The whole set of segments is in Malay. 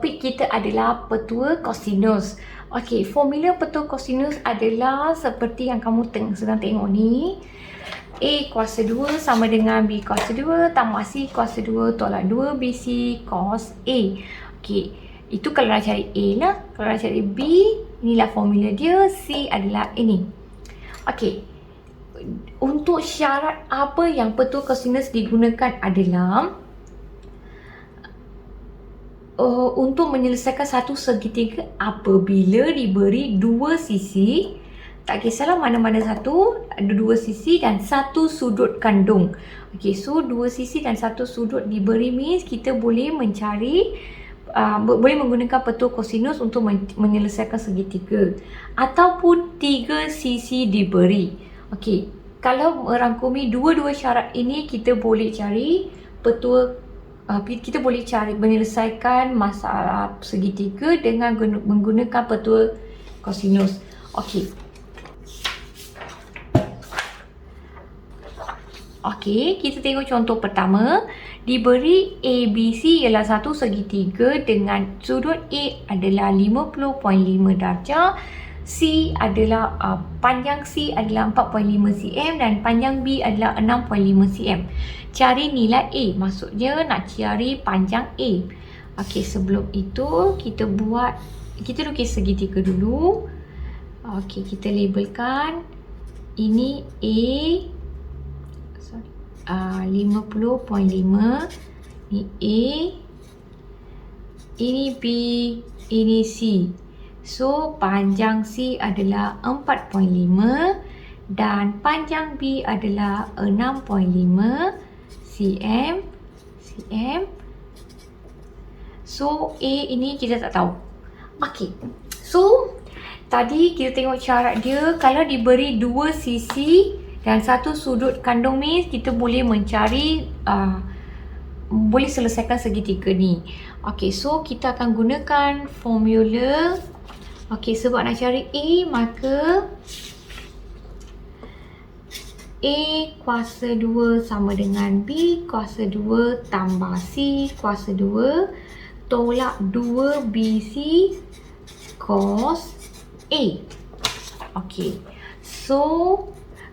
topik kita adalah petua kosinus. Okey, formula petua kosinus adalah seperti yang kamu sedang tengok ni. A kuasa 2 sama dengan B kuasa 2 tambah C kuasa 2 tolak 2 BC cos A. Okey, itu kalau nak cari A lah. Kalau nak cari B, inilah formula dia. C adalah ini. Okey, untuk syarat apa yang petua kosinus digunakan adalah untuk menyelesaikan satu segitiga apabila diberi dua sisi, tak kisahlah mana-mana satu, ada dua sisi dan satu sudut kandung. Okey, so dua sisi dan satu sudut diberi means kita boleh mencari boleh menggunakan petua kosinus untuk menyelesaikan segitiga ataupun tiga sisi diberi. Okey, kalau merangkumi dua-dua syarat ini, kita boleh cari petua kita boleh cari menyelesaikan masalah segitiga dengan menggunakan petua kosinus. Okey. Okey, kita tengok contoh pertama. Diberi ABC ialah satu segitiga dengan sudut A adalah 50.5 darjah. C adalah panjang C adalah 4.5 cm dan panjang B adalah 6.5 cm. Cari nilai A, maksudnya nak cari panjang A. Okey, sebelum itu kita lukis segitiga dulu. Okey, kita labelkan ini A 50.5, ini A, ini B, ini C. So, panjang C adalah 4.5 dan panjang B adalah 6.5 cm. So, A ini kita tak tahu. Okey. So, tadi kita tengok syarat dia. Kalau diberi dua sisi dan satu sudut kandung means kita boleh mencari boleh selesaikan segitiga ni. Okey, so kita akan gunakan formula. Okey, sebab nak cari A, maka A kuasa 2 sama dengan B kuasa 2 tambah C kuasa 2 tolak 2 BC cos A. Okey, so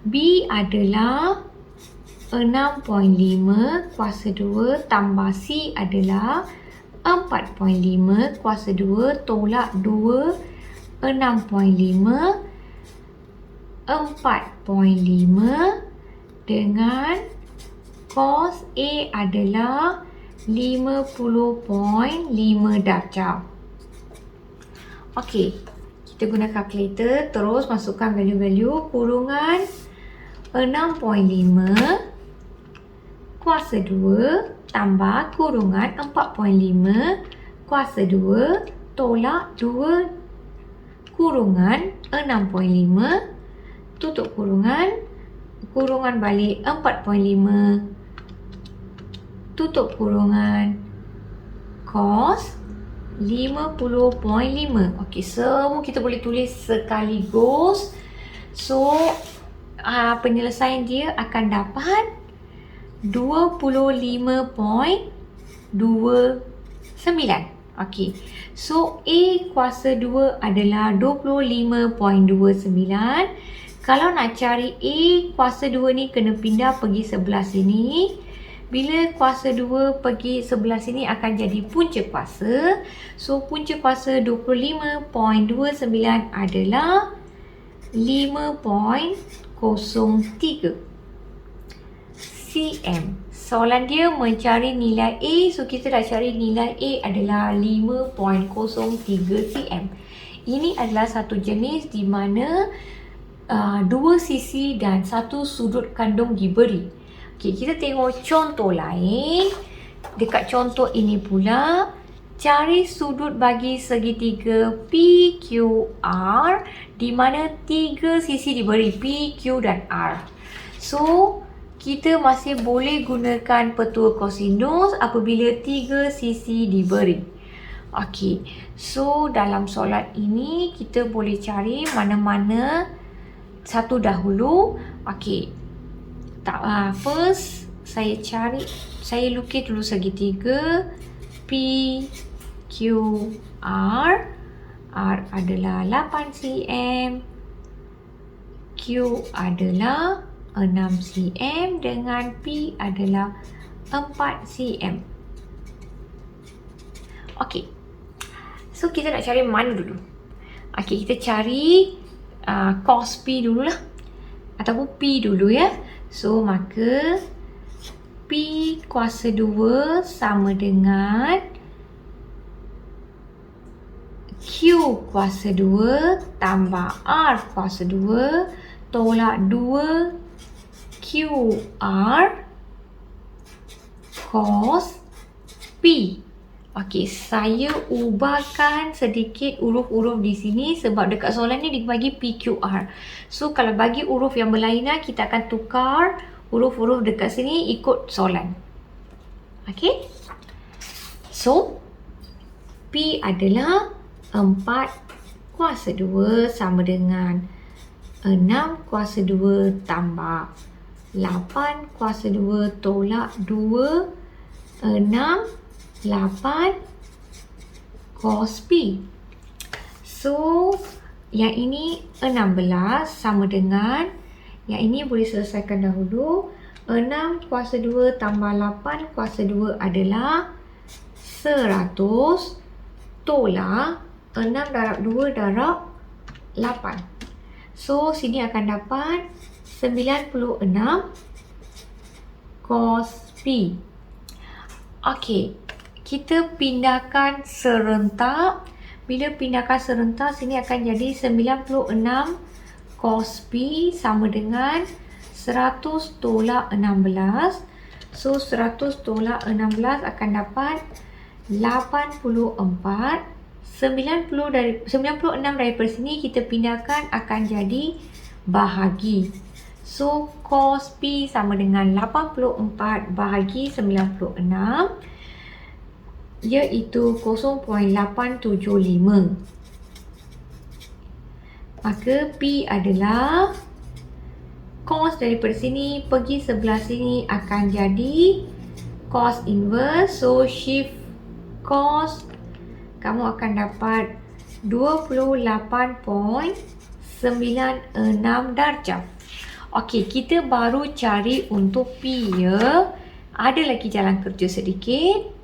B adalah 6.5 kuasa 2 tambah C adalah 4.5 kuasa 2 tolak 2 6.5 dengan cos A adalah 50.5 darjah. Okey, kita guna kalkulator, terus masukkan value-value. Kurungan 6.5 kuasa 2 tambah kurungan 4.5 kuasa 2 tolak 2 kurungan 6.5 tutup kurungan balik 4.5 tutup kurungan cos 50.5. Okey, semua kita boleh tulis sekaligus. So, penyelesaian dia akan dapat 25.29. Okey, so A kuasa 2 adalah 25.29. Kalau nak cari A kuasa 2 ni kena pindah pergi sebelah sini. Bila kuasa 2 pergi sebelah sini akan jadi punca kuasa. So, punca kuasa 25.29 adalah 5.03 cm. Soalan dia mencari nilai A. So, kita dah cari nilai A adalah 5.03 cm. Ini adalah satu jenis di mana dua sisi dan satu sudut kandung diberi. Okey, kita tengok contoh lain. Dekat contoh ini pula, cari sudut bagi segitiga PQR di mana tiga sisi diberi P, Q dan R. So, kita masih boleh gunakan petua kosinus apabila tiga sisi diberi. Okey, so dalam soalan ini kita boleh cari mana-mana satu dahulu. Okey, first saya lukis dulu segitiga P, Q, QR. R adalah 8 cm. Q adalah 6 cm dengan P adalah 4 cm. Okey. So, kita nak cari mana dulu? Okey, kita cari cos P dululah. Ataupun P dulu ya. So, maka P kuasa 2 sama dengan Q kuasa 2 tambah R kuasa 2 tolak 2 QR cos P. Okey, saya ubahkan sedikit huruf-huruf di sini sebab dekat soalan ni dibagi PQR. So, kalau bagi huruf yang berlainan, kita akan tukar huruf-huruf dekat sini ikut soalan. Okey. So, P adalah 4 kuasa 2 sama dengan 6 kuasa 2 tambah 8 kuasa 2 tolak 2, 6, 8 cos P. So, yang ini 16 sama dengan, yang ini boleh selesaikan dahulu. 6 kuasa 2 tambah 8 kuasa 2 adalah 100 tolak 6 darab 2 darab 8. So, sini akan dapat 96 cos P. Okey, kita pindahkan serentak. Bila pindahkan serentak, sini akan jadi 96 cos P sama dengan 100 tolak 16. So, 100 tolak 16 akan dapat 84. 96 daripada sini kita pindahkan akan jadi bahagi. So, cos P sama dengan 84 bahagi 96 iaitu 0.875. Maka P adalah cos daripada sini pergi sebelah sini akan jadi cos inverse. So, shift cos, kamu akan dapat 28.96 darjah. Okey, kita baru cari untuk P ya. Ada lagi jalan kerja sedikit.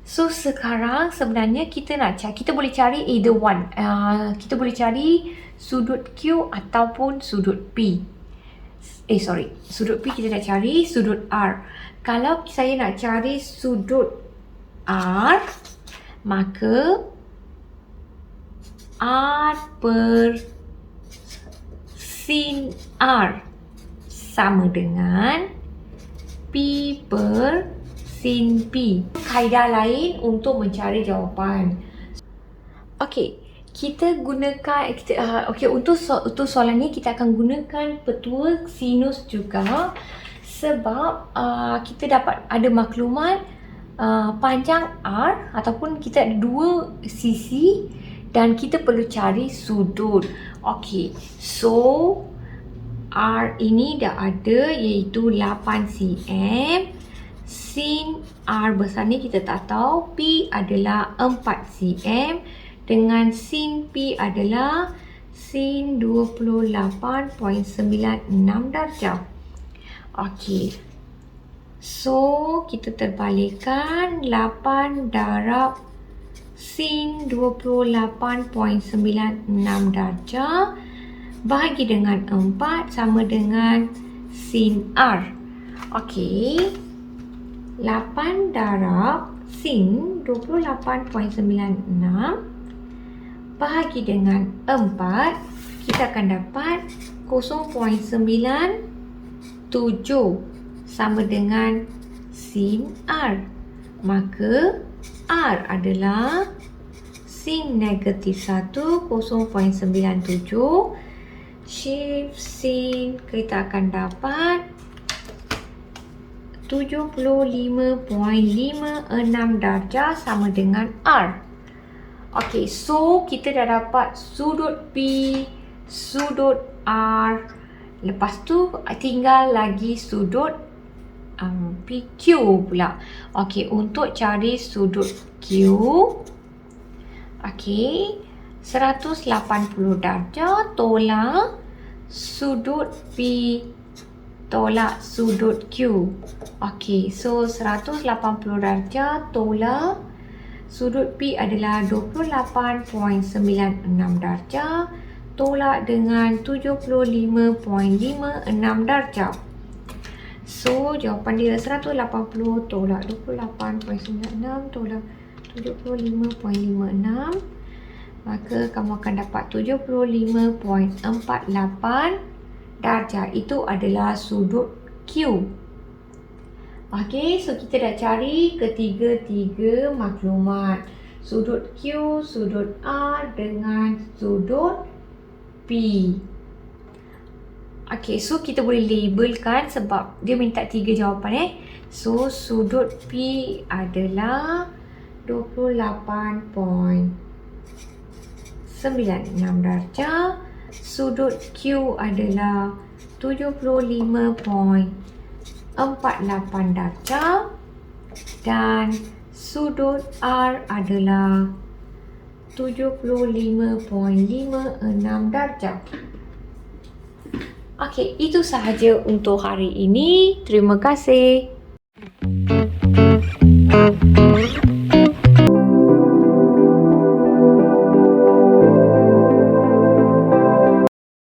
So, sekarang sebenarnya kita nak cari, kita boleh cari either one. Kita boleh cari sudut Q ataupun sudut P. Sudut P kita nak cari sudut R. Kalau saya nak cari sudut R, maka R per sin R sama dengan P per sin P. Kaedah lain untuk mencari jawapan. Okey, kita gunakan untuk soalan ni kita akan gunakan petua sinus juga sebab kita dapat ada maklumat panjang R ataupun kita ada dua sisi dan kita perlu cari sudut. Okey, so R ini dah ada iaitu 8 cm. Sin R besar ni kita tak tahu. P adalah 4 cm dengan sin P adalah sin 28.96 darjah. Okey. So, kita terbalikkan 8 darab sin 28.96 darjah bahagi dengan 4 sama dengan sin R. Okey. 8 darab sin 28.96 bahagi dengan 4, kita akan dapat 0.97 sama dengan sin R. Maka R adalah sin negatif 1, 0.97. Shift sin, kita akan dapat 75.56 darjah sama dengan R. Okey, so kita dah dapat sudut P, sudut R. Lepas tu tinggal lagi sudut PQ pula. Okey, untuk cari sudut Q, okey, 180 darjah tolak sudut P tolak sudut Q. Okey, so 180 darjah tolak sudut P adalah 28.96 darjah tolak dengan 75.56 darjah. So, jawapan dia 180 tolak 28.96 tolak 75.56. Maka kamu akan dapat 75.48 darjah. Itu adalah sudut Q. Okey, so kita dah cari ketiga-tiga maklumat. Sudut Q, sudut R dengan sudut P. Okey, so kita boleh labelkan sebab dia minta 3 jawapan So, sudut P adalah 28.96 darjah. Sudut Q adalah 75.48 darjah. Dan sudut R adalah 75.56 darjah. Okey, itu sahaja untuk hari ini. Terima kasih.